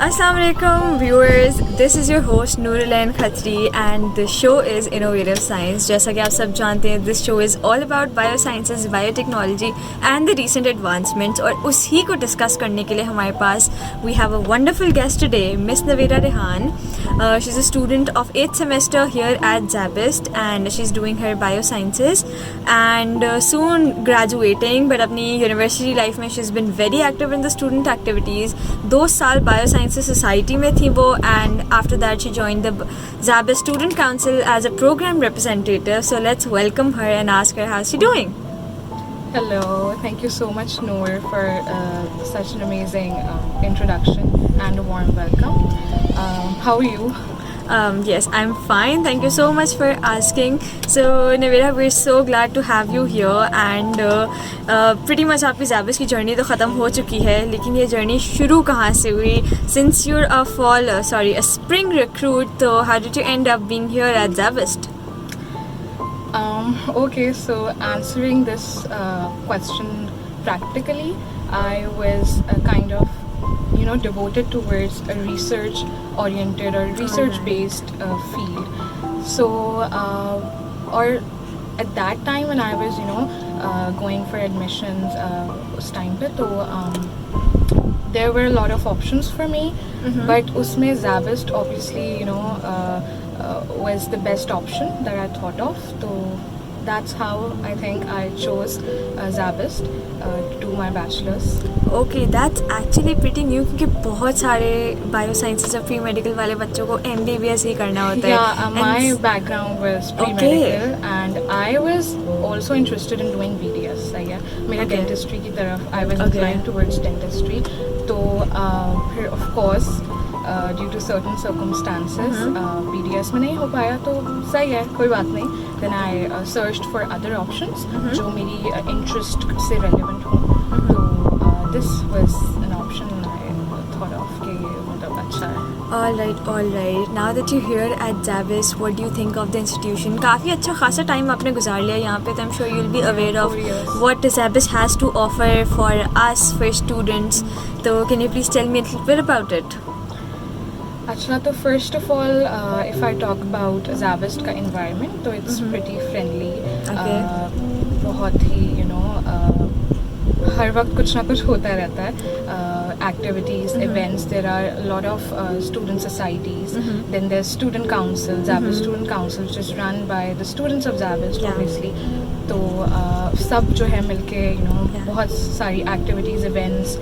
Assalamualaikum viewers, this is your host Nooralain Khatri and the show is Innovative Science. जैसा कि आप सब जानते हैं, this show is all about biosciences, biotechnology and the recent advancements और उसी को discuss करने के लिए हमारे पास we have a wonderful guest today, Miss Navera Rehan. She's a student of 8th semester here at Zabist and she's doing her biosciences and soon graduating, but अपनी university life में she's been very active in the student activities. 2 साल biosciences society में थी वो and after that she joined the Zabist Student Council as a program representative. So let's welcome her and ask her how's she doing. Hello, thank you so much Noor for such an amazing introduction and a warm welcome. How are you? Yes, I'm fine. Thank you so much for asking. So, Navera, we're so glad to have you here and pretty much आपकी Zabist की journey तो ख़त्म हो चुकी है, लेकिन ये journey शुरू कहाँ से हुई? Since you're a spring recruit, so how did you end up being here at Zabist? Okay, so answering this question practically, I was kind of devoted towards a research oriented or research based field. So or at that time when I was going for admissions us time pe to there were a lot of options for me, but usme Zabist obviously was the best option that I thought of. So that's how I think I chose Zabist to do my bachelor's. Okay, that's actually pretty new क्योंकि बहुत सारे biosciences और pre-medical वाले बच्चों को MBBS ही करना होता है. Yeah, my background was pre-medical and I was also interested in doing BDS. मेरा dentistry की तरफ I was inclined towards dentistry. तो फिर of course due to certain circumstances BDS में नहीं हो पाया तो सही है, कोई बात नहीं. Then I searched for other options जो मेरी interest से relevant हो. This was an option I thought of कि मतलब अच्छा है. All right. Now that you're here at Zabist, what do you think of the institution? काफ़ी अच्छा खासा टाइम आपने गुजार लिया यहाँ पे, तो I'm sure you'll be aware of what Zabist has to offer for us, for students. So can you please tell me a little bit about it? अच्छा, तो first of all, if I talk about Zabist का environment, तो it's pretty friendly. बहुत ही हर वक्त कुछ ना कुछ होता रहता है. Activities, events, there are a lot of student societies. Then there's student council, Zabist Student Council, which is run by the students of Zabist, obviously. तो सब जो है मिलके बहुत सारी activities, events,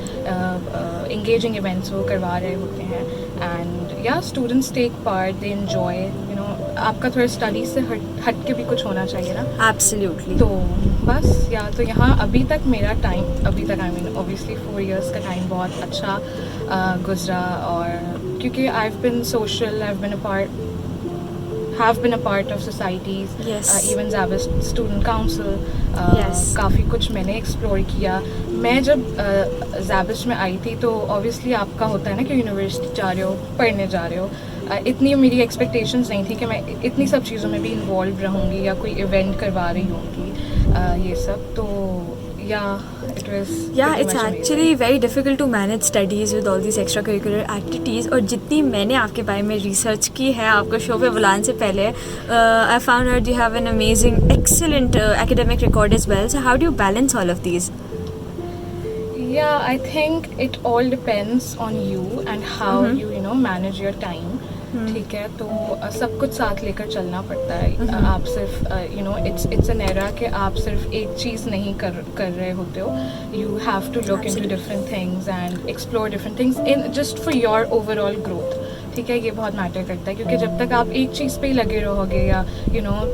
engaging events वो करवा रहे होते हैं. And yeah, students take part, they enjoy. आपका थोड़ा स्टडी से हट के भी कुछ होना चाहिए ना. Absolutely. तो बस तो यहाँ अभी तक मेरा time I mean obviously 4 years का टाइम बहुत अच्छा गुजरा. और क्योंकि I've been social, have been a part of societies, even Zabist Student Council. काफ़ी कुछ मैंने एक्सप्लोर किया. मैं जब Zabist में आई थी तो obviously आपका होता है ना कि यूनिवर्सिटी जा रहे हो, पढ़ने जा रहे हो. इतनी मेरी एक्सपेक्टेशंस नहीं थी कि मैं इतनी सब चीज़ों में भी इन्वॉल्व रहूँगी या कोई इवेंट करवा रही होंगी ये सब. तो it's actually very difficult to manage studies with all these extracurricular activities. और जितनी मैंने आपके बारे में रिसर्च की है आपको शो पे बुलाने से पहले, I found out you have an amazing, excellent academic record as well. So how do you balance all of these? Yeah, I think it all depends on you and how you manage your time. ठीक है, तो सब कुछ साथ लेकर चलना पड़ता है. आप सिर्फ it's an era कि आप सिर्फ एक चीज़ नहीं कर रहे होते हो. You have to look into different things and explore different things in just for your overall growth. ठीक है, ये बहुत मैटर करता है क्योंकि जब तक आप एक चीज़ पे ही लगे रहोगे या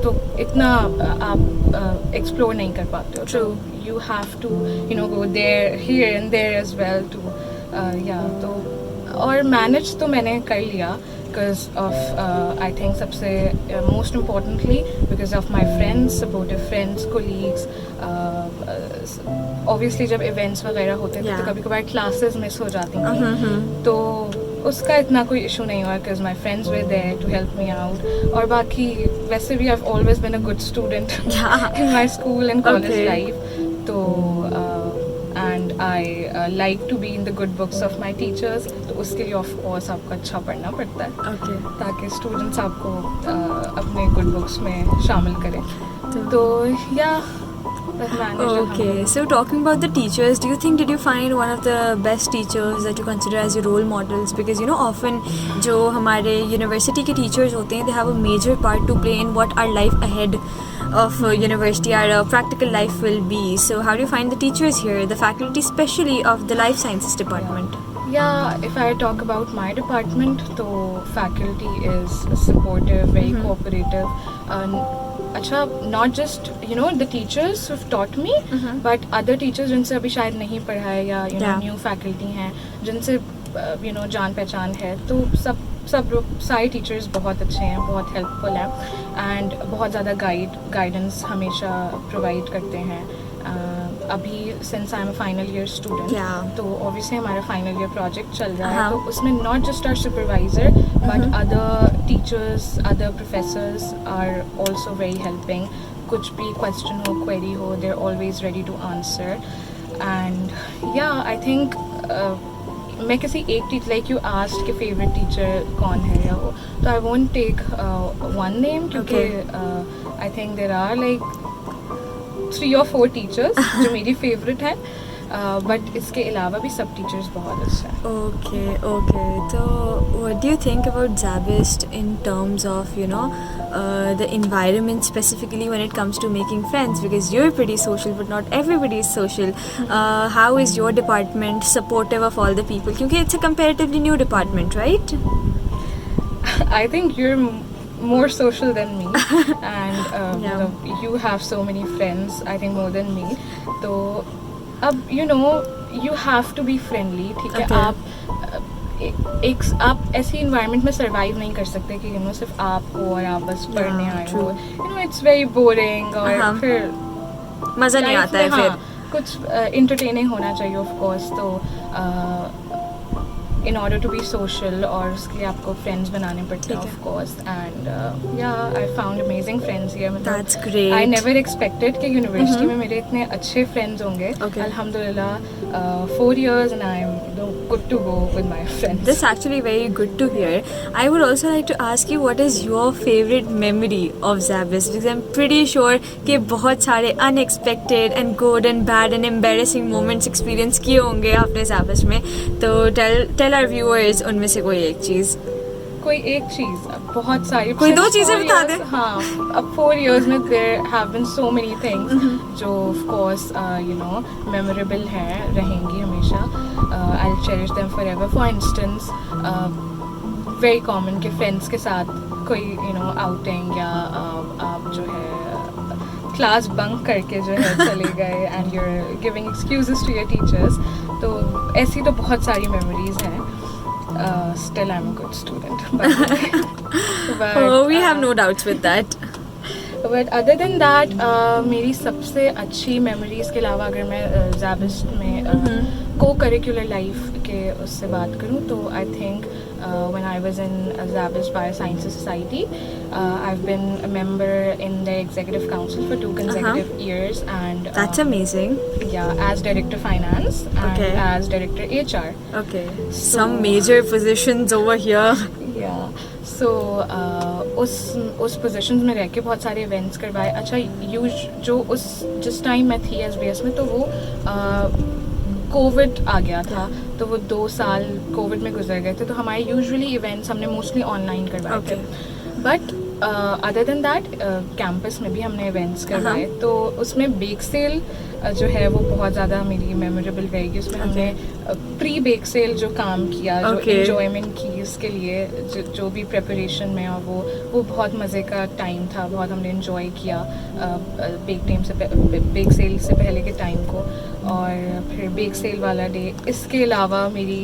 तो इतना आप एक्सप्लोर नहीं कर पाते हो. True. You have to go there, here and there as well to तो और मैनेज तो मैंने कर लिया because of I think सबसे most importantly because of my friends, supportive friends, colleagues. Obviously जब events वगैरह होते थे तो कभी कभार classes miss हो जाती थी, तो उसका इतना कोई issue नहीं हुआ because my friends were there to help me out. और बाकी वैसे भी I've always been a good student in my school and college life. तो and I like to be in the good books of my teachers. तो उसके लिए of course आपको अच्छा पढ़ना पड़ता है Okay. ताकि students आपको अपने good books में शामिल करें. तो yeah. Okay, so talking about the teachers, do you think did you find one of the best teachers that you consider as your role models? Because you know often जो हमारे university के teachers होते हैं, they have a major part to play in what our life ahead of university, our practical life will be. So how do you find the teachers here, the faculty especially of the life sciences department? Yeah, if I talk about my department, so faculty is supportive, very cooperative. अच्छा, not just you know the teachers who've taught me, but other teachers जिनसे अभी शायद नहीं पढ़ा है या you know new faculty हैं जिनसे you know जान पहचान है, तो सब लोग सारे टीचर्स बहुत अच्छे हैं, बहुत हेल्पफुल हैं एंड बहुत ज़्यादा गाइडेंस हमेशा प्रोवाइड करते हैं. अभी since I am final year student, तो ऑब्वियसली हमारा फाइनल ईयर प्रोजेक्ट चल रहा है, तो उसमें not just our supervisor but other teachers, other professors are also very helping. कुछ भी क्वेश्चन हो, क्वेरी हो, they are always ready to answer. And या आई थिंक मैं किसी एक टीचर लाइक यू आस्क्ड कि फेवरेट टीचर कौन है या वो, तो I won't take one name क्योंकि I think there are like 3 or 4 teachers जो मेरी फेवरेट हैं, बट इसके अलावा भी सब टीचर्स बहुत अच्छे हैं. Okay. So what do you think about Zabist in terms of you know the environment specifically when it comes to making friends? Because you're pretty social, but not everybody is social. How is your department supportive of all the people? Because it's a comparatively new department, right? I think you're more social than me and you have so many friends, I think more than me. तो अब you know you have to be friendly, ठीक है. आप ऐसी environment में survive नहीं कर सकते कि you know सिर्फ आप हो और आप बस पढ़ने आए हो. You know it's very boring और फिर मज़ा नहीं आता है. फिर कुछ entertaining होना चाहिए of course. तो in order to be social और उसके लिए आपको friends बनाने पड़ते हैं of course. And yeah, I found amazing friends here. That's great. I never expected कि university में मेरे इतने अच्छे friends होंगे. Alhamdulillah, 4 years and I'm good to go with my friends. That's actually very good to hear. I would also like to ask you what is your favorite memory of Zabist, because I'm pretty sure कि बहुत सारे unexpected and good and bad and embarrassing moments experience किए होंगे आपने Zabist में. तो tell our viewers उनमें से कोई एक चीज़. कोई एक चीज़, बहुत सारी, कोई 2 चीज़ें बता दे. हाँ, अब 4 years में there have been so many things जो of course you know memorable हैं, रहेंगी हमेशा. I'll cherish them forever. For instance, very common कि friends के साथ कोई you know outing या आप जो है क्लास बंक करके जो है चले गए and you're giving excuses to your teachers. तो ऐसी तो बहुत सारी memories हैं. Still I'm a good student. But we have no doubts with that. But other than that, मेरी सबसे अच्छी memories के अलावा अगर मैं Zabist में co-curricular life के उससे बात करूँ तो I think when I was in Zabist Biosciences Society, I've been a member in the executive council for 2 consecutive years, and that's amazing. Yeah, as director finance and as director HR. Okay. So, some major positions over here. Yeah. So उस positions में रह के बहुत सारे events करवाए. अच्छा, जो जिस time मैं थी SBS में तो वो कोविड आ गया था, तो वो 2 साल कोविड में गुजर गए थे, तो हमारे यूजुअली इवेंट्स हमने मोस्टली ऑनलाइन करवाए थे. But other than that campus में भी हमने इवेंट्स करवाए. तो उसमें बेक सेल जो है वो बहुत ज़्यादा मेरी मेमोरेबल रहेगी. उसमें हमने प्री बेक सेल जो काम किया, जो एन्जॉयमेंट की इसके लिए, जो भी प्रिपरेशन में, और वो बहुत मज़े का टाइम था. बहुत हमने इन्जॉय किया बेक सेल से पहले के टाइम को, और फिर बेक सेल वाला डे. इसके अलावा मेरी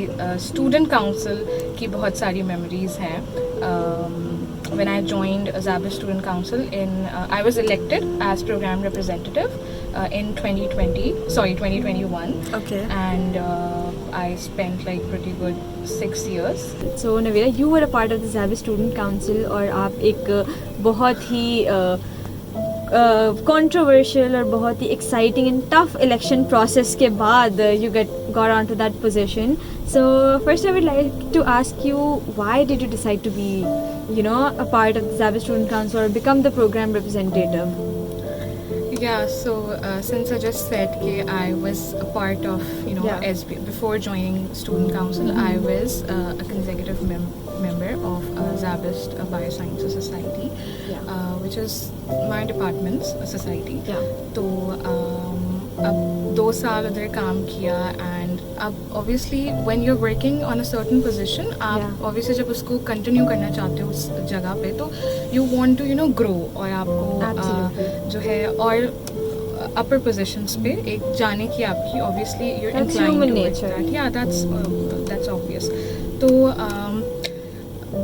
स्टूडेंट काउंसिल की बहुत सारी मेमोरीज़ हैं. When I joined Zabist Student Council I was elected as program representative in 2021. Okay. And I spent like pretty good 6 years. So Navira, you were a part of the Zabist Student Council, और आप एक बहुत ही controversial और बहुत ही exciting and tough election process के बाद you got onto that position. So first I would like to ask you, why did you decide to be, you know, a part of the Zabis Student Council or become the program representative? Yeah, so since I just said that I was a part of, you know, SB, before joining Student Council, I was a consecutive member of Zabist Biosciences Society, which is my department's society. तो अब 2 साल उधर काम किया, and अब obviously when you're working on a certain position, आप obviously जब उसको continue करना चाहते हो उस जगह पे, तो you want to, you know, grow, और आपको जो है और upper positions पे एक जाने की आपकी obviously you're inclined towards that. Yeah, that's obvious. तो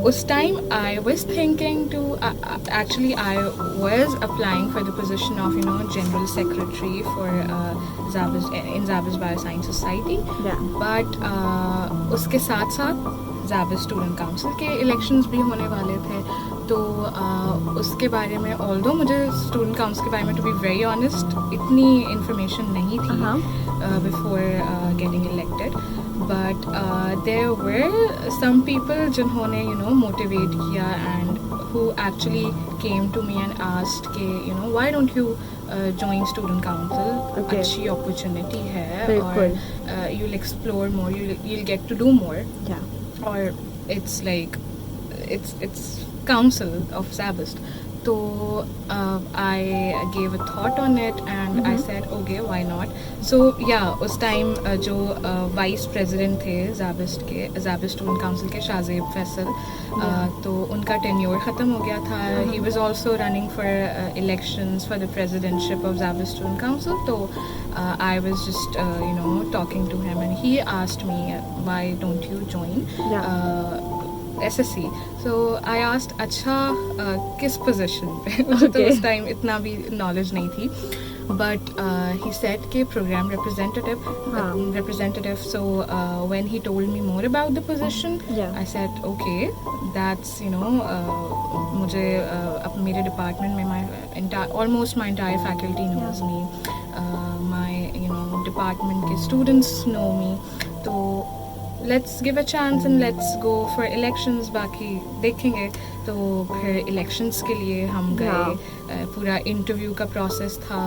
उस time I was thinking to actually I was applying for the position of, you know, general secretary for Zabis Bioscience Society, but उसके साथ साथ Zabis Student Council के elections भी होने वाले थे, तो उसके बारे में although मुझे Student Council के बारे में, to be very honest, इतनी information नहीं थी before getting elected, but there were some people जिन्होंने, you know, motivate किया, and who actually came to me and asked कि, you know, why don't you join Student Council, अच्छी opportunity है, और you'll explore more, you'll get to do more, or it's like it's council of Zabist. So I gave a thought on it, and I said okay, why not. So yeah, उस time जो vice president थे Zabist Student Council के शाज़ेब फैसल, तो उनका tenure ख़त्म हो गया था. He was also running for elections for the presidentship of Zabist Student Council. So I was just you know, talking to him, and he asked me why don't you join SSC. So I asked, अच्छा किस position पे? मुझे तो उस time इतना भी knowledge नहीं थी, but he said कि program representative. So when he told me more about the position, I said okay, that's, you know, मुझे अब मेरे department में almost my entire faculty knows me, my, you know, department के students know me, तो let's give a chance and let's go for elections, बाकी देखेंगे. तो फिर elections के लिए हम गए, पूरा interview का process था.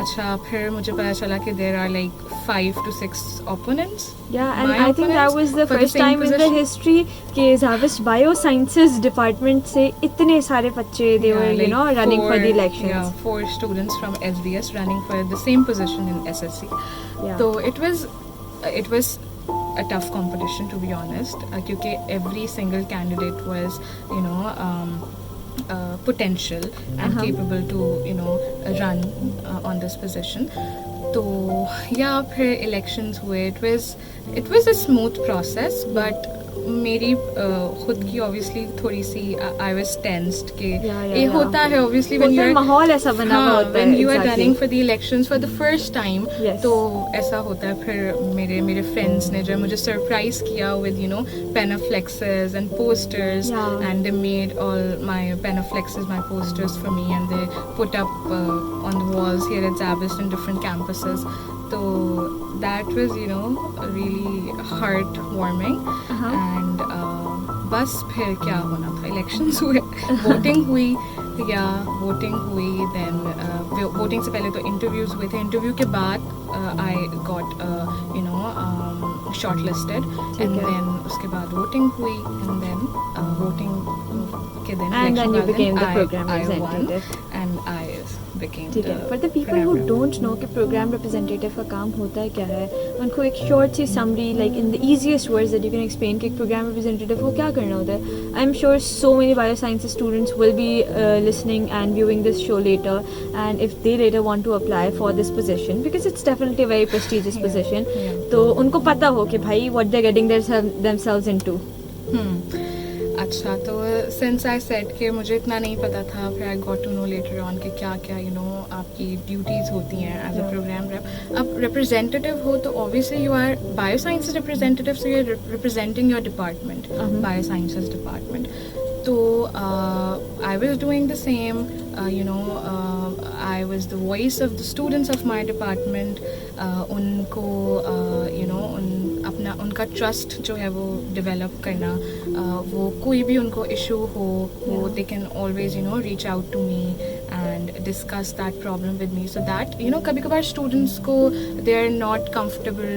अच्छा, फिर मुझे पता चला कि there are like 5 to 6 opponents. Yeah, and I think that was the first time in the history कि Zabist Biosciences department से इतने सारे बच्चे they were, you know, running for the elections. Yeah, 4 students from SBS running for the same position in SSC. So it was a tough competition, to be honest, क्योंकि every single candidate was, you know, potential and capable to, you know, run on this position. तो yeah, फिर elections हुए. It was a smooth process, but मेरी खुद की obviously थोड़ी सी I was tensed कि ये होता है obviously when you're माहौल ऐसा बना हुआ होता है, when you are running for the elections for the first time. तो ऐसा होता है. फिर मेरे friends ने जो मुझे surprise किया with, you know, penaflexes and posters, and they made all my penaflexes, my posters for me, and they put up on the walls here at Zabist in different campuses. So that was, you know, really heartwarming. And बस फिर क्या होना था, elections हुए, voting हुई, then voting से पहले तो interviews हुए थे. Interview के बाद I got you know, shortlisted, and then उसके बाद voting हुई, and then voting के दिन and then you became the program I representative, won, and I became For the people who don't know कि program representative का काम होता है क्या है, उनको एक short C summary, like in the easiest words that you can explain कि program representative को क्या करना होता है. I'm sure so many biosciences students will be listening and viewing this show later, and if they later want to apply for this position, because it's definitely a very prestigious position, तो उनको पता हो कि भाई what they're getting themselves into. अच्छा, तो since I said कि मुझे इतना नहीं पता था, फिर I got to know later on कि क्या क्या, you know, आपकी duties होती हैं as a program rep. अब representative हो तो obviously you are biosciences representative, so you're representing your department, biosciences department. तो I was doing the same. I was the voice of the students of my department. उनको उनका trust जो है वो develop करना, वो कोई भी उनको इशू हो वो they can always reach out to me and discuss that problem with me, so that कभी कभार students को they are not comfortable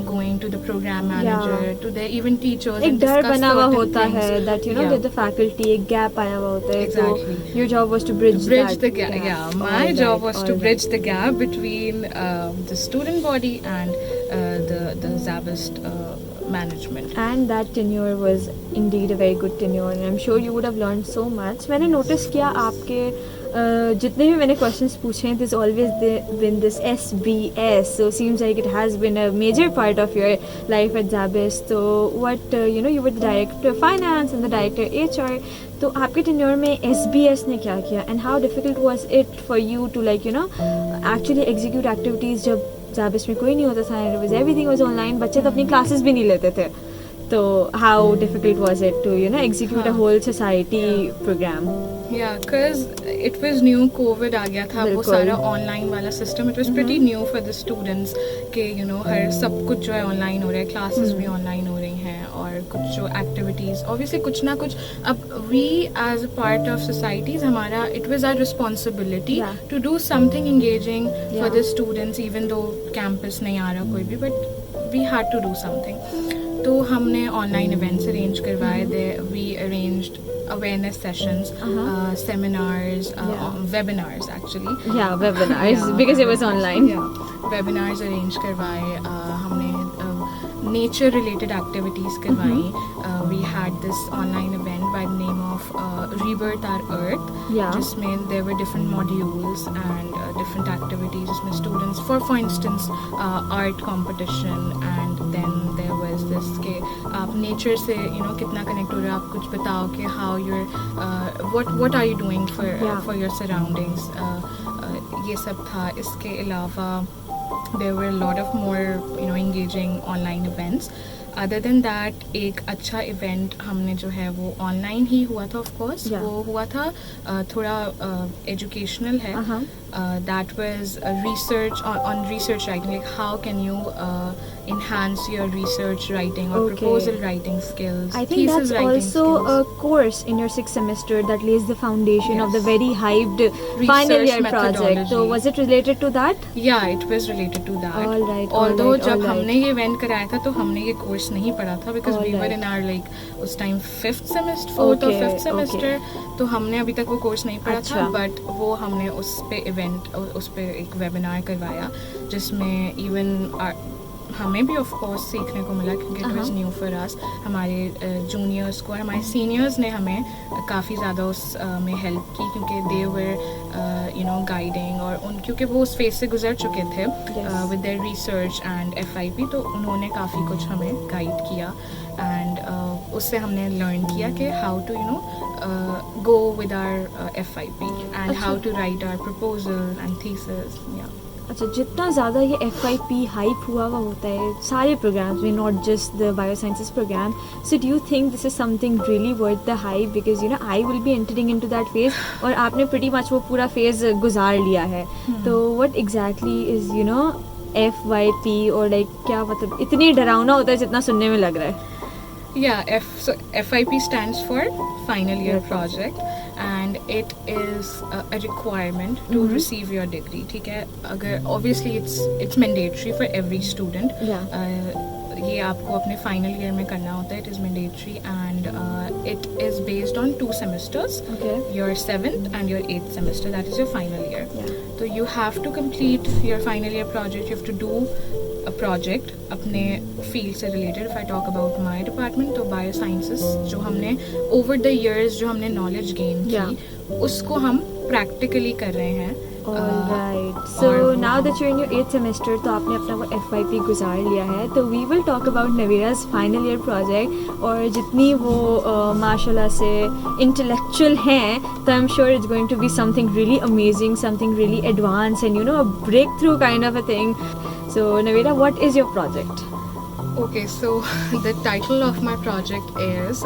going to the program manager, to their even teachers, एक डर बना हुआ होता things. है that that the faculty एक gap आया हुआ होता है. Exactly. So your job was to bridge the gap. Yeah, my job was to bridge the gap between the student body and the Zabist management. And that tenure was indeed a very good tenure, and I'm sure you would have learned so much. मैंने notice किया आपके जितने भी मैंने questions पूछे हैं, there's always been this SBS, so seems like it has been a major part of your life at Zabist. So what you were the director of finance and the director HR. तो आपके tenure में SBS ने क्या किया, and how difficult was it for you to actually execute activities जब Zabist में कोई नहीं होता था, and everything was online, बच्चे तो अपनी classes भी नहीं लेते थे. So how difficult was it to execute a whole society program? Yeah, because it was new, COVID आ गया था, वो सारा online वाला system. It was pretty new for the students कि हर सब कुछ जो है online हो रहा है, classes भी online हो रही हैं, और कुछ जो activities, obviously कुछ ना कुछ. अब we as a part of societies, हमारा it was our responsibility to do something engaging for the students, even though campus नहीं आ रहा कोई भी, but we had to do something. तो हमने ऑनलाइन इवेंट्स अरेंज करवाए थे. We arranged awareness sessions, seminars, webinars actually. Yeah, webinars because it was online. Yeah, webinars arrange करवाए. हमने nature related activities करवाई. We had this online event by the name of Rebirth Our Earth. Yeah. जिसमें there were different modules and different activities जिसमें students, for instance, art competition, and then there was this के आप nature से कितना connect हो रहे हो, आप कुछ बताओ कि how you're what are you doing for your surroundings. ये सब था. इसके अलावा there were a lot of more engaging online events. Other than that, एक अच्छा event हमने जो है वो online ही हुआ था, of course. वो हुआ था थोड़ा educational है. That was research on research writing, like how can you enhance your research writing or proposal writing skills. I think that's also skills. a course in your 6th semester that lays the foundation of the very hyped final year project. So was it related to that? Yeah, it was related to that. All right. Although जब हमने ये event कराया था तो हमने ये course नहीं पढ़ा था, because we were in our like उस time 4th or 5th semester. तो हमने अभी तक वो course नहीं पढ़ा था, but वो हमने उस पे उस पे एक वेबिनार करवाया जिसमें इवन हमें भी ऑफ कोर्स सीखने को मिला, क्योंकि it was new for us. हमारे जूनियर्स को और हमारे सीनियर्स ने हमें काफ़ी ज़्यादा उस में हेल्प की, क्योंकि दे वर गाइडिंग, और क्योंकि वो उस फेज से गुजर चुके थे with their research and FIP, तो उन्होंने काफ़ी कुछ हमें गाइड किया. एंड उससे हमने लर्न किया कि how to go with our FIP and how to write our proposal and thesis. अच्छा, जितना ज़्यादा ये FIP हाइप हुआ होता है सारे प्रोग्राम्स में, not just the biosciences programme. So do you think this is something really worth the hype, because I will be entering into that phase, और आपने प्रीटी मच वो पूरा फेज गुजार लिया है. तो व्हाट एग्जैक्टली इज FYP, और like क्या मतलब इतनी डरावना होता है जितना सुनने में लग रहा है? Yeah, so FIP stands for Final Year Project, and it is a requirement to receive your degree. ठीक है, अगर obviously it's mandatory for every student. ये आपको अपने फाइनल ईयर में करना होता है. It is mandatory, and it is based on 2 semesters. Your 7th and your 8th semester, that is your final year. So you have to complete your final year project. You have to do a project अपने field से related. If I talk about my department, तो biosciences जो हमने over the years जो हमने knowledge gain की उसको हम प्रैक्टिकली कर रहे हैं. Alright. So now that you're in your 8th semester, तो आपने अपना वो FYP गुजार लिया है, तो we will talk about Navira's final year project. और जितनी वो माशाल्लाह से intellectual हैं, तो I'm sure it's going to be something really amazing, something really advanced, and a breakthrough kind of a thing. So Navira, what is your project? Okay, so the title of my project is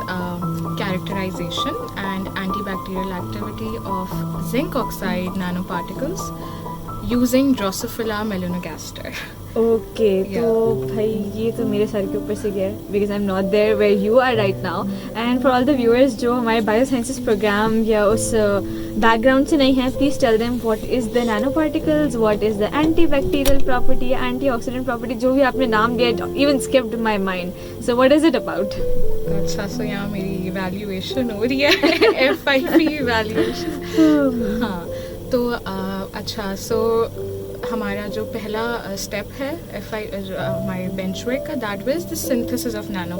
Characterization and Antibacterial Activity of Zinc Oxide Nanoparticles using Drosophila melanogaster. Okay Yeah. तो भाई ये तो मेरे sir के ऊपर से गया because I am not there where you are right now and for all the viewers जो हमारे बायो साइंसेस प्रोग्राम या उस बैकग्राउंड से नहीं है please tell them what is the nano particles what is the anti bacterial property antioxidant property जो भी आपने नाम दिया even skipped my mind so what is it about अच्छा सो यहाँ मेरी इवैल्यूएशन हो रही है FIP इवैल्यूएशन हाँ तो अच्छा सो हमारा जो पहला स्टेप है हमारे बेंच वर्क का that was the synthesis of nano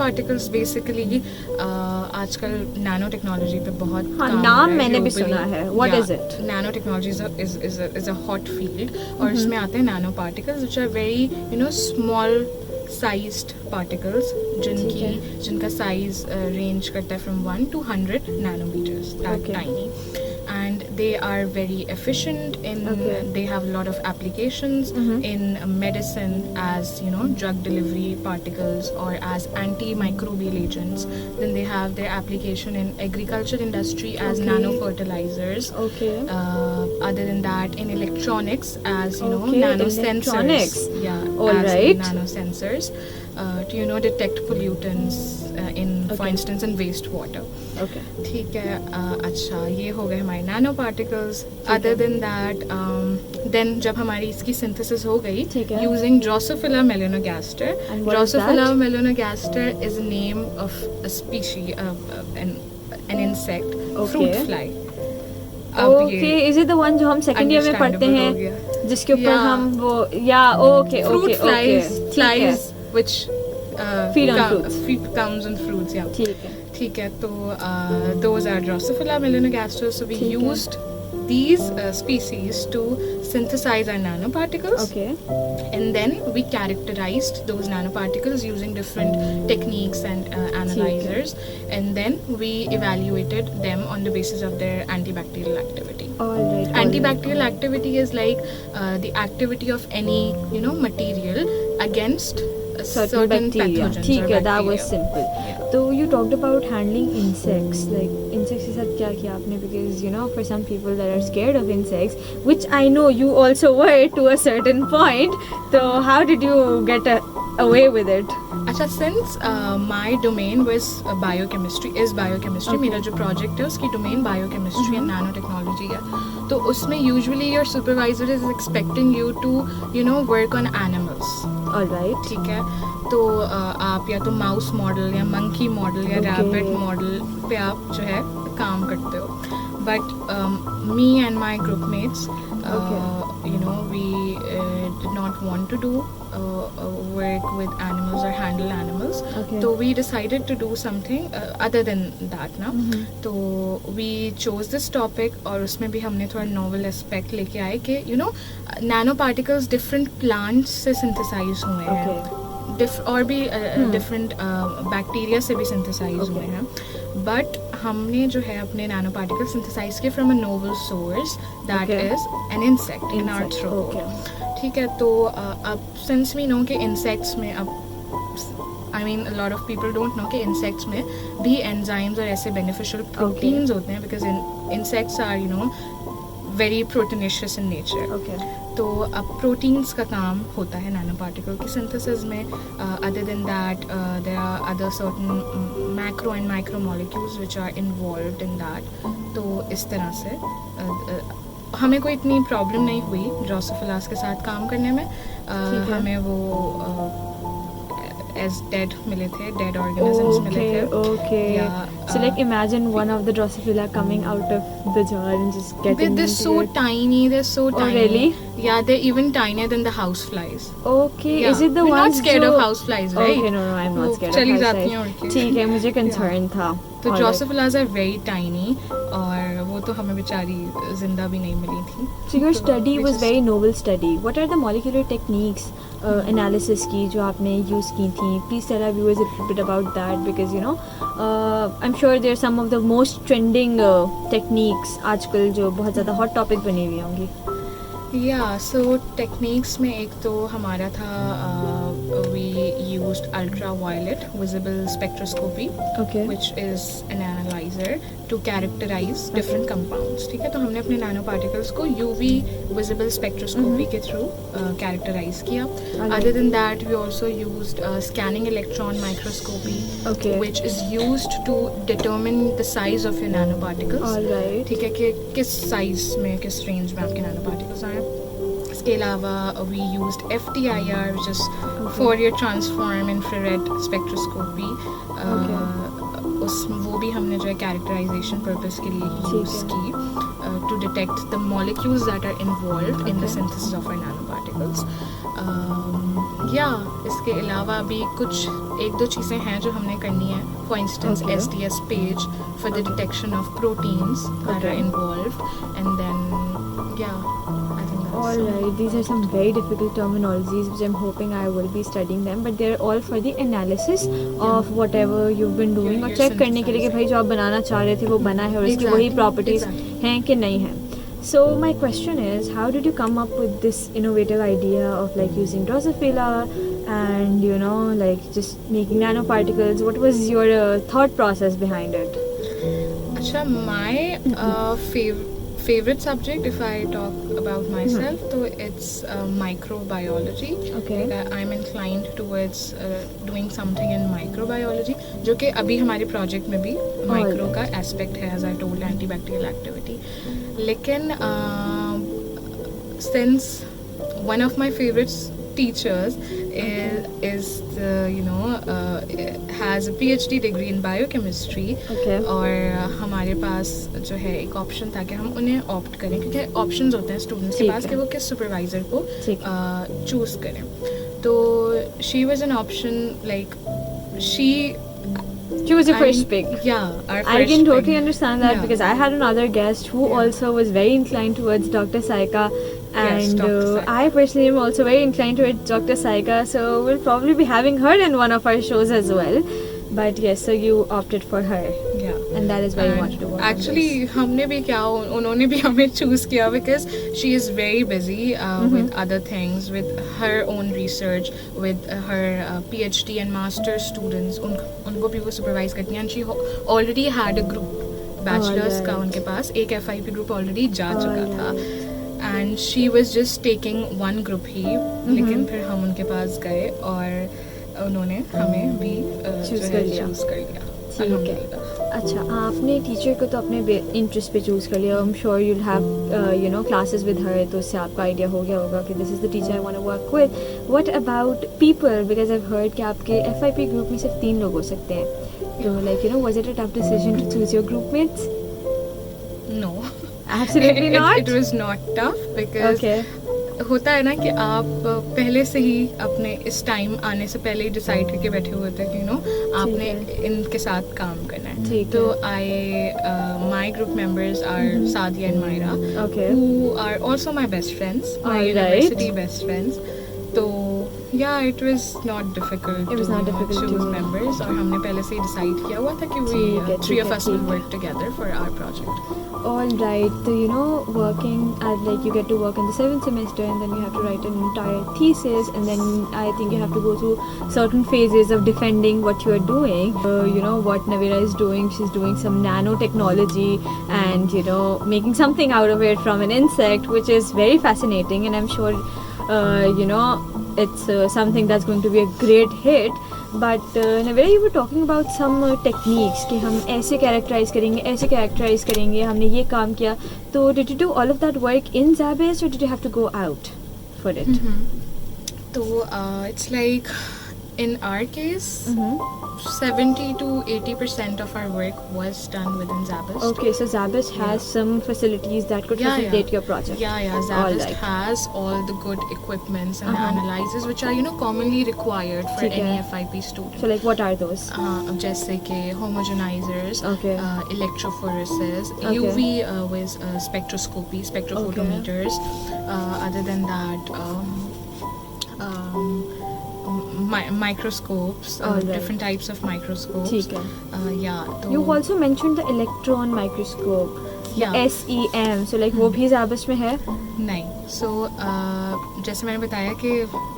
particles basically आजकल नैनो टेक्नोलॉजी पे बहुत काम नाम हो रहा है मैंने भी globally. सुना है what is it nano technology is a hot field और इसमें आते हैं nano particles which are very small sized particles जिनका साइज रेंज करता है from 1 to 100 nanometers that Okay. tiny and they are very efficient in they have a lot of applications in medicine as drug delivery particles or as antimicrobial agents. Then they have their application in agriculture industry as nano fertilizers. Other than that in electronics as nano sensors. All as right. nano sensors to detect pollutants for instance in wastewater. ठीक है अच्छा ये हो गए हमारे nano particles other than that then जब हमारी इसकी सिंथेसिस हो गई using drosophila melanogaster is a name of a species an insect fruit fly. Okay is it the one जो हम सेकंड ईयर में पढ़ते हैं जिसके ऊपर हम वो या okay fruit flies which feed on fruits comes on fruits yeah ठीक है तो those are Drosophila melanogaster so we used these species to synthesize our nanoparticles and then we characterized those nanoparticles using different techniques and analyzers and then we evaluated them on the basis of their antibacterial activity. Antibacterial activity is like the activity of any material against certain pathogens ठीक or है that was bacteria. simple तो you talked about handling insects like insects के साथ क्या किया आपने because for some people that are scared of insects which I know you also were to a certain point so how did you get away with it अच्छा since my domain was biochemistry मेरा जो project है उसकी domain biochemistry and nanotechnology है तो उसमें usually your supervisor is expecting you to work on animals. Alright. ठीक है तो आप या तो माउस मॉडल या मंकी मॉडल या रैबिट मॉडल पे आप जो है काम करते हो but me and my groupmates we did not want to do work with animals or handle animals so we decided to do something other than that ना तो we chose this topic और उसमें भी हमने थोड़ा novel aspect लेके आए कि nano particles different plants से synthesize हुए हैं और भी डिफरेंट बैक्टीरिया से भी सिंथेसाइज हुए हैं बट हमने जो है अपने नैनो पार्टिकल सिंथेसाइज किए from a novel source that is an insect in arthropod ठीक है तो अब सिंस वी नो कि इंसेक्ट्स में अब I mean a lot of people don't know कि insects में भी enzymes और ऐसे beneficial proteins होते हैं because insects are very proteinaceous in nature. तो अब प्रोटीन्स का काम होता है नैनो पार्टिकल की सिंथेसिस में other than that there are other certain macro and micro molecules which are involved in that तो इस तरह से हमें कोई इतनी प्रॉब्लम नहीं हुई ड्रोसोफिलास के साथ काम करने में हमें वो as dead मिले थे dead organisms मिले थे so like imagine one of the Drosophila coming out of the jar and just getting they're so tiny really yeah they're even tinier than the houseflies is it the We're ones not scared of houseflies right no I'm not scared चली of जाती हैं उड़ के ठीक है मुझे concern था तो Drosophilas are very tiny और वो तो हमें बेचारी जिंदा भी नहीं मिली थी so your study was very novel study what are the molecular techniques analysis की जो आपने use की थी please tell our viewers a little bit about that because I'm sure there are some of the most trending techniques आजकल जो बहुत ज़्यादा hot topic बनी हुई होंगी so techniques में एक तो हमारा था we used ultraviolet visible spectroscopy, Okay. which is an analyzer to characterize different compounds. ठीक है, तो हमने अपने nano particles को UV visible spectroscopy के through characterize किया. Other than that, we also used scanning electron microscopy, Okay. which is used to determine the size of your nanoparticles. Alright. ठीक है कि किस size में किस range में आपके nanoparticles आए. इसके अलावा we used FTIR, which is Fourier transform infrared spectroscopy. उस वो भी हमने जो है characterization purpose के लिए use की to detect the molecules that are involved in the synthesis of our nanoparticles. इसके अलावा भी कुछ एक दो चीज़ें हैं जो हमने करनी है. For instance, SDS page for the detection of proteins that are involved, and then I think that's Alright, these are some very difficult terminologies which I'm hoping I will be studying them, but they're all for the analysis of whatever you've been doing और check करने के लिए कि भाई जो आप बनाना चाह रहे थे वो बना है और उसकी वही properties हैं कि नहीं हैं. So my question is, how did you come up with this innovative idea of like using Drosophila and like just making nanoparticles? What was your thought process behind it? अच्छा, my favorite subject, if I talk about myself, so it's microbiology. Okay. Like, I'm inclined towards doing something in microbiology, जो कि अभी हमारे project में भी micro का aspect है, as I told, antibacterial activity. लेकिन since one of my favorite teachers is has a PhD degree in biochemistry. Okay. और हमारे पास जो है एक ऑप्शन था कि हम उन्हें ऑप्ट करें, क्योंकि ऑप्शंस होते हैं स्टूडेंट्स के पास कि वो किस सुपरवाइजर को चूज करें. तो she was an option, like she was your first pick. Yeah, our first I can totally pick. understand that because I had another guest who also was very inclined towards Dr. Saika, and Dr. Saika. I personally am also very inclined towards Dr. Saika, so we'll probably be having her in one of our shows as well. But yes, so you opted for her. Yeah. And that is why you wanted to work Actually, on this. हमने भी क्या, उन्होंने भी हमें choose किया because she is very busy with other things, with her own research, with her PhD and master students. उनको भी वो supervise करती हैं. And she already had a group, bachelor's का उनके पास एक FIP group already जा चुका था. And she was just taking one group ही, लेकिन फिर हम उनके पास गए और उन्होंने हमें भी choose कर लिया. ठीक है. अच्छा, आपने टीचर को तो अपने इंटरेस्ट पे चूज़ कर लिया. I am sure you'll have classes with her, तो उससे आपका आइडिया हो गया होगा कि this is the teacher I want to work with. What about people, because I heard कि आपके FIP ग्रुप में सिर्फ 3 लोग हो सकते हैं. तो like was it a tough decision to choose your groupmates? No. Absolutely not. It was not tough because Okay. होता है ना कि आप पहले से ही अपने इस टाइम आने से पहले ही डिसाइड करके बैठे हुए थे कि आपने इनके साथ काम करना है. तो my group members are Sadia and Myra, who are also my best friends, my university best friends. तो it was not difficult to choose members, और हमने पहले से ही डिसाइड किया हुआ था कि we 3 of us will work together for our project. All right, so working at, like, you get to work in the 7th semester and then you have to write an entire thesis, and then I think you have to go through certain phases of defending what you are doing. What Navira is doing, she's doing some nanotechnology and making something out of it from an insect, which is very fascinating, and I'm sure it's something that's going to be a great hit. But Navira, you were talking about some techniques कि हम ऐसे characterize करेंगे, हमने ये काम किया. तो did you do all of that work in Zabist, or did you have to go out for it? So it's like in our case, 70 to 80% of our work was done within Zabist. Okay, so Zabist has some facilities that could facilitate your project. Zabist has all the good equipments and analyzers which are commonly required for any FIP student. So like what are those? जैसे कि homogenizers, electrophoresis, UV with spectroscopy, spectrophotometers. Other than that, microscopes, different types of microscopes. ठीक है. So You also mentioned the electron microscope. Yeah. SEM, so like वो भी ज़ाबिस्ट में है? नहीं, so जैसे मैंने बताया कि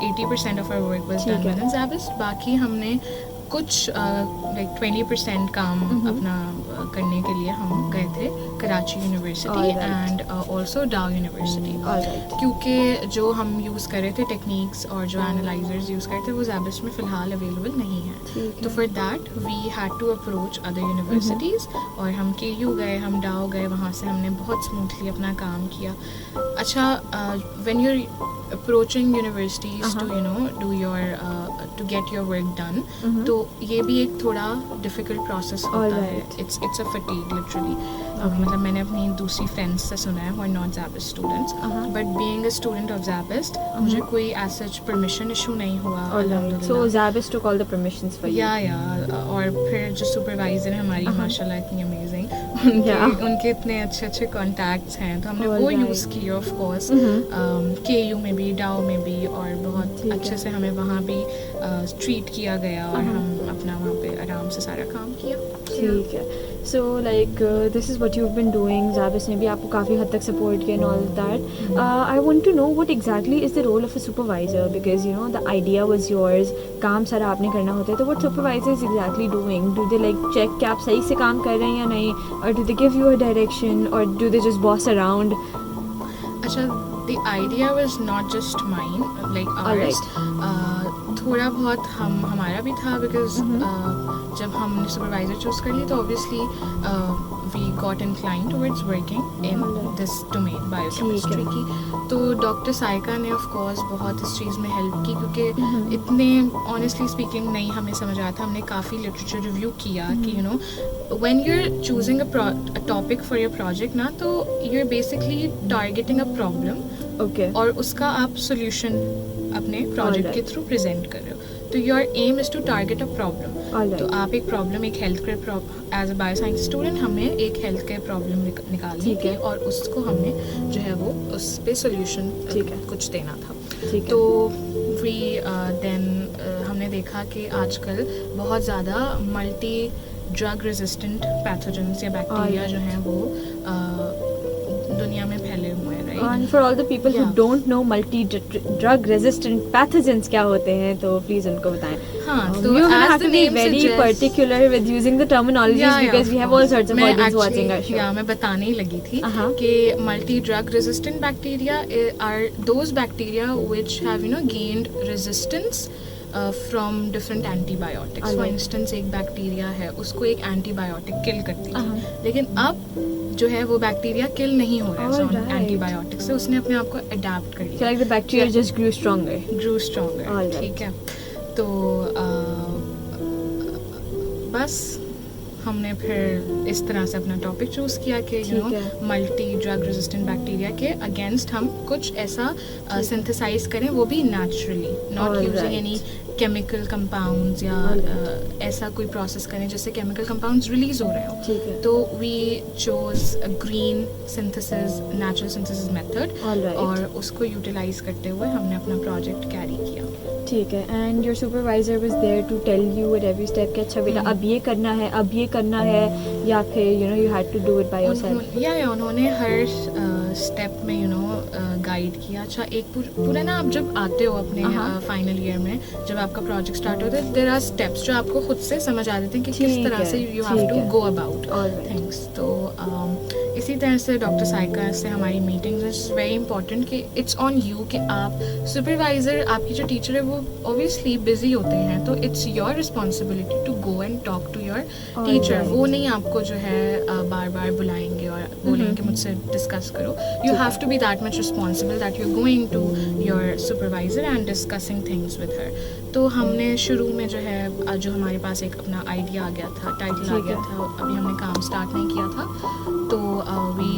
80% of our work was done within Zabist. बाकी हमने कुछ like 20% काम अपना करने के लिए हम गए थे कराची यूनिवर्सिटी एंड ऑल्सो डाउ यूनिवर्सिटी, क्योंकि जो हम यूज़ कर रहे थे टेक्निक्स और जो एनालाइजर्स यूज़ करते थे वो ज़ाबिस्ट में फ़िलहाल अवेलेबल नहीं है. तो for that we had to approach other universities और हम KU गए, हम डाउ गए, वहाँ से हमने बहुत स्मूथली अपना काम किया. अच्छा, when you approaching universities to do your to get your work done, तो ये भी एक थोड़ा difficult process होता है. It's a fatigue literally. मतलब मैंने अपनी दूसरी friends से सुना है who are not Zabist students, but being a student of Zabist मुझे कोई as such permission issue नहीं हुआ. So Zabist took all the permissions for you. Yeah. और फिर जो supervisor है हमारी माशाल्लाह इतनी amazing, उनके इतने अच्छे contacts हैं, तो हमने वो use किए of course. KU में भी, डाउ में भी, और बहुत अच्छे से हमें वहाँ भी ट्रीट किया गया और हम अपना वहाँ पे आराम से सारा काम किया. ठीक है. So like this is what you've been doing. Zabist ने भी आपको काफ़ी हद तक support किया and all that. I want to know what exactly is the role of a supervisor, because you know the idea was yours. काम सारा आपने करना होता है, तो what supervisor is exactly doing? Do they like check कि आप सही से काम कर रहे हैं या नहीं, or do they give you a direction, or do they just boss around? अच्छा, the idea was not just mine, like ours. थोड़ा बहुत हमारा भी था, because जब हमने सुपरवाइजर चूज़ कर ली तो obviously we got incline towards working in this domain biochemistry की. तो डॉक्टर साइका ने ऑफ कोर्स बहुत इस चीज़ में हेल्प की, क्योंकि इतने ऑनेस्टली स्पीकिंग नहीं हमें समझ आया था. हमने काफ़ी लिटरेचर रिव्यू किया कि when you are choosing a topic for your project ना, तो you are basically targeting a problem और उसका आप सोल्यूशन अपने प्रोजेक्ट के थ्रू प्रेजेंट कर रहे हो. तो your aim is to target a problem. तो आप एक प्रॉब्लम, एक health care, as a bioscience student हमें एक हेल्थ केयर प्रॉब्लम निकालनी थी और उसको हमने जो है वो उस पे सोल्यूशन कुछ देना था. तो वी देन हमने देखा कि आजकल बहुत ज़्यादा मल्टी ड्रग रेजिस्टेंट पैथोजेंस या बैक्टीरिया जो हैं वो दुनिया में फैले हुए हैं, right? And for all the people who don't know multi-drug resistant pathogens क्या होते हैं, तो please उनको बताएं. हाँ, तो you have to be very particular with using the terminologies because we have all sorts of audience watching our show. मैं बताने ही लगी थी कि multi-drug resistant bacteria are those bacteria which have gained resistance from different antibiotics. For instance, एक bacteria है, उसको एक antibiotic किल करती थी, लेकिन अब जो है वो बैक्टीरिया किल नहीं हो रहा है एंटीबायोटिक से, उसने अपने आप को अडेप्ट कर लिया. Like the bacteria just grew stronger. ठीक है. तो बस हमने फिर इस तरह से अपना टॉपिक चूज़ किया कि मल्टी ड्रग रेजिस्टेंट बैक्टीरिया के अगेंस्ट हम कुछ ऐसा सिंथेसाइज करें, वो भी naturally, not using any chemical compounds या ऐसा कोई प्रोसेस करें जिससे केमिकल कंपाउंड्स रिलीज हो रहे हो. तो we chose a green synthesis, natural synthesis method, और उसको यूटिलाइज करते हुए हमने अपना प्रोजेक्ट कैरी किया. ठीक है. And your supervisor was there to tell you at every step कि अच्छा बेटा अब ये करना है, अब ये करना है, या फिर you had to do it by yourself? या उन्होंने हर स्टेप में गाइड किया. अच्छा, एक पूरा ना आप जब आते हो अपने फाइनल ईयर में, जब आपका प्रोजेक्ट स्टार्ट होता है, देयर आर स्टेप्स जो आपको खुद से समझ आ जाते हैं कि किस तरह से you have to go about things. तो इसी तरह से डॉक्टर साइका से हमारी मीटिंग्स इज वेरी इंपॉर्टेंट कि इट्स ऑन यू कि आप सुपरवाइजर, आपकी जो टीचर है वो ऑब्वियसली बिजी होते हैं, तो it's your responsibility to go and talk to your teacher. वो नहीं आपको जो है बार बार बुलाएंगे और बोलेंगे कि मुझसे डिस्कस करो. You have to be that much responsible that you are going to your supervisor and discussing things with her. तो हमने शुरू में जो है जो हमारे पास एक अपना आइडिया आ गया था, टाइटल आ गया था, अभी हमने काम स्टार्ट नहीं किया था, तो वी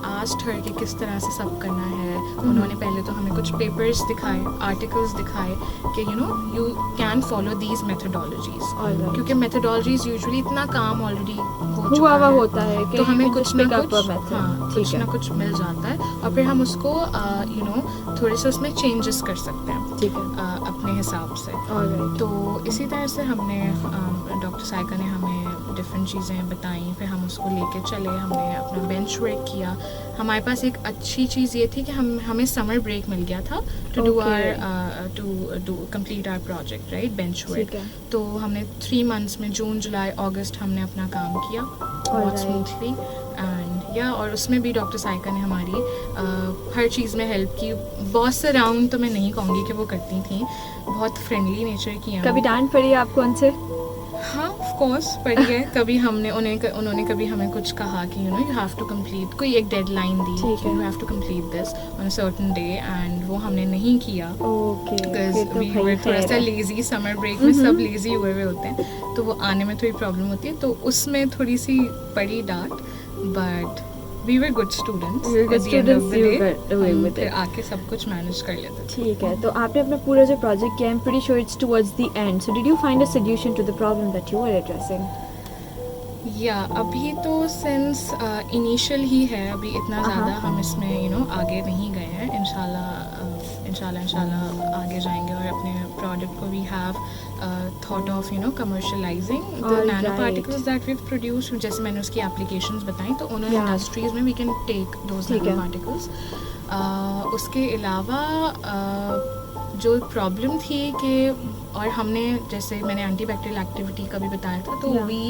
आस्क्ड हर कि किस तरह से सब करना है. उन्होंने पहले तो हमें कुछ पेपर्स दिखाए, आर्टिकल्स दिखाए कि you can follow these methodologies, क्योंकि मेथडोलॉजीज यूजुअली इतना काम ऑलरेडी हुआ होता है कि तो हमें कुछ ना कुछ मिल जाता है और फिर हम उसको थोड़े से उसमें चेंजेस कर सकते हैं. ठीक है। अपने हिसाब से। Alright. तो इसी तरह से हमने डॉक्टर साइका ने हमें डिफरेंट चीज़ें बताई, फिर हम उसको लेके चले, हमने अपना बेंच वर्क किया। हमारे पास एक अच्छी चीज़ ये थी कि हमें समर ब्रेक मिल गया था to do complete our project, right, bench work. तो हमने 3 months में जून जुलाई अगस्त हमने अपना काम किया बहुत स्मूथली एंड और उसमें भी डॉक्टर साइका ने हमारी हर चीज़ में हेल्प की। बॉस अराउंड तो मैं नहीं कहूँगी कि वो करती थी, बहुत फ्रेंडली नेचर की हैं। कभी डांट पड़ी आपको उनसे? हाँ, ऑफ कोर्स पड़ी है। कभी उन्होंने कभी हमें कुछ कहा कि यू हैव टू कंप्लीट, कोई एक डेडलाइन दी, you have to complete this on a certain day, and वो हमने नहीं किया बिकॉज वी वर थोड़ा सा लेजी। समर ब्रेक में सब लेजी हुए हुए होते हैं, तो वो आने में थोड़ी प्रॉब्लम होती है, तो उसमें थोड़ी सी पड़ी डांट, but we were good students at the end of the day. फिर आके सब कुछ मैनेज कर लेते थे। ठीक है, तो आपने अपना पूरा जो प्रोजेक्ट किया, I'm pretty sure it's towards the end. So did you find a solution to the problem that you were addressing? अभी तो सिंस इनिशियल ही है, अभी इतना ज़्यादा हम इसमें आगे नहीं गए हैं। इंशाल्लाह आगे जाएंगे और अपने प्रोडक्ट को we have thought of commercializing the nanoparticles that we've produced. जैसे मैंने उसकी applications बताई, तो उन्होंने industries में we can take those nanoparticles. उसके अलावा जो प्रॉब्लम थी कि और हमने जैसे मैंने एंटीबैक्टीरियल एक्टिविटी का भी बताया था, तो we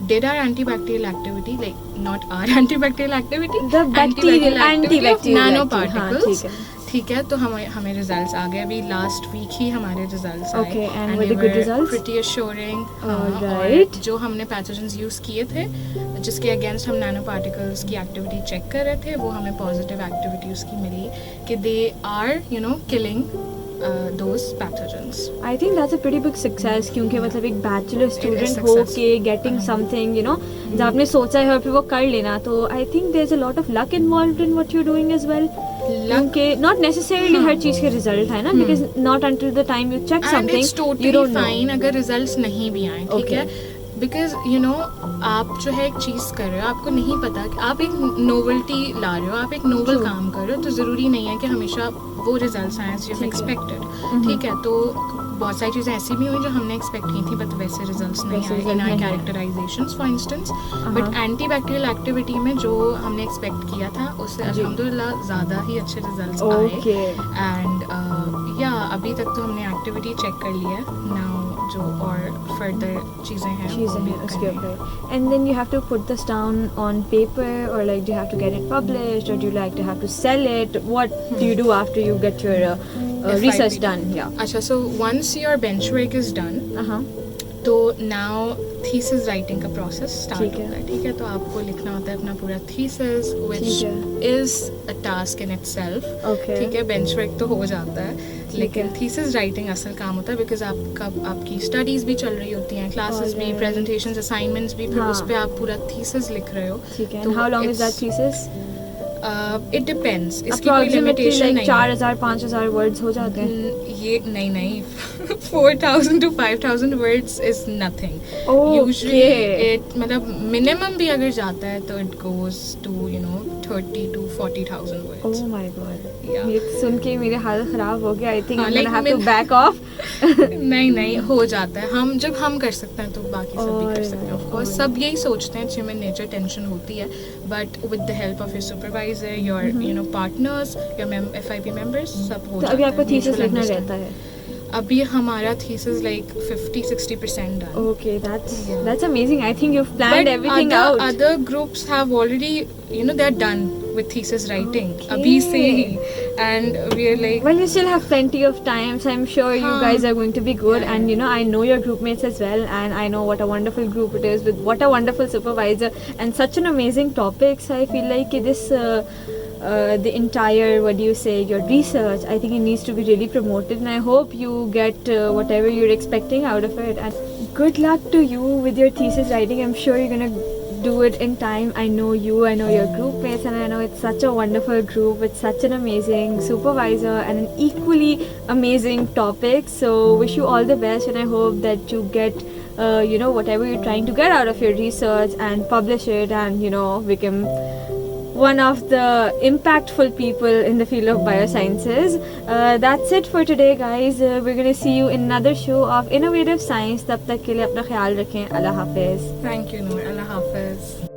did our antibacterial activity, like not our antibacterial activity, the antibacterial nanoparticles. ठीक है, तो हमें रिजल्ट्स आ गए अभी लास्ट वीक ही हमारे रिजल्ट्स आए। Okay, and were the good results? Pretty assuring. Alright. और जो हमने पैथोजेंस यूज़ किए थे जिसके अगेंस्ट हम नैनो पार्टिकल्स की एक्टिविटी चेक कर रहे थे, वो हमें पॉजिटिव एक्टिविटी उसकी मिली कि they are killing those pathogens. I think that's a pretty big success, क्योंकि मतलब एक बैचलर स्टूडेंट हो के गेटिंग समथिंग जब आपने सोचा है और फिर वो कर लेना, तो I think there is a lot of luck involved in what you are doing as well. क्योंकि नॉट नेसेसरीली हर चीज के रिजल्ट है ना, because not until the time you check something you don't know. Fine अगर results नहीं भी आए, ठीक है, बिकॉज आप जो है एक चीज़ कर रहे हो, आपको नहीं पता कि आप एक नोवेल्टी ला रहे हो, आप एक नोवेल काम कर रहे हो, तो ज़रूरी नहीं है कि हमेशा वो रिजल्ट्स आए जो एक्सपेक्टेड, ठीक है। तो बहुत सारी चीज़ें ऐसी भी हुई जो हमने एक्सपेक्ट की थी, बट वैसे रिजल्ट्स नहीं आए in our characterizations for instance. But antibacterial activity में जो हमने एक्सपेक्ट किया था उससे अल्हम्दुलिल्लाह ज़्यादा ही अच्छे रिजल्ट्स आए। एंड अभी तक तो हमने एक्टिविटी चेक कर ली है, नाउ जो और फर्दर चीज़ें हैं उसके ऊपर। And then you have to put this down on paper, और like do you have to get it published, और do you like to have to sell it, what do you do after you get your research done? अच्छा, so once your bench work is done, तो now thesis writing का process start होता है, ठीक है। तो आपको लिखना होता है अपना पूरा thesis, which is a task in itself, ठीक है। bench work तो हो जाता है, लेकिन thesis writing असल काम होता है, बिकॉज आपकी स्टडीज भी चल रही होती हैं, क्लासेस भी, presentations, assignments भी, फिर उस पर आप पूरा thesis लिख रहे हो। तो how long is that thesis? It depends. इसकी कोई लिमिटेशन नहीं है। 4,000-5,000 वर्ड्स हो जाते हैं? ये नहीं 4,000 to 5,000 words is nothing. Usually it मतलब minimum भी अगर जाता है तो it goes to 30 to 40,000 words. Oh my god. ये सुन के मेरे हालत खराब हो गया। I think I'm gonna have to back off. नहीं हो जाता है। जब हम कर सकते हैं तो बाकी सब भी कर सकते हैं। Of course सब यही सोचते हैं, human nature, टेंशन होती है, but with the help of your supervisor, your partners, your FIP members, सब हो जाता है। तो अभी आपको थीसिस लिखना रहता है? अभी हमारा thesis like 50-60% done. Okay, that's amazing. I think you've planned everything out. But other groups have already, they're done with thesis writing. Abhi se hi. And we're like... Well, you still have plenty of time, so I'm sure you guys are going to be good. Yeah. And, I know your group mates as well. And I know what a wonderful group it is, with what a wonderful supervisor. And such an amazing topic. So I feel like this... the entire, your research, I think it needs to be really promoted, and I hope you get whatever you're expecting out of it. And good luck to you with your thesis writing. I'm sure you're gonna do it in time. I know you, I know your group mates, and I know it's such a wonderful group with such an amazing supervisor and an equally amazing topic. So wish you all the best, and I hope that you get whatever you're trying to get out of your research and publish it, and become one of the impactful people in the field of biosciences. That's it for today, guys. We're going to see you in another show of Innovative Science. तब तक के लिए अपना ख्याल रखें. Allah Hafiz. Thank you, Noor. Allah Hafiz.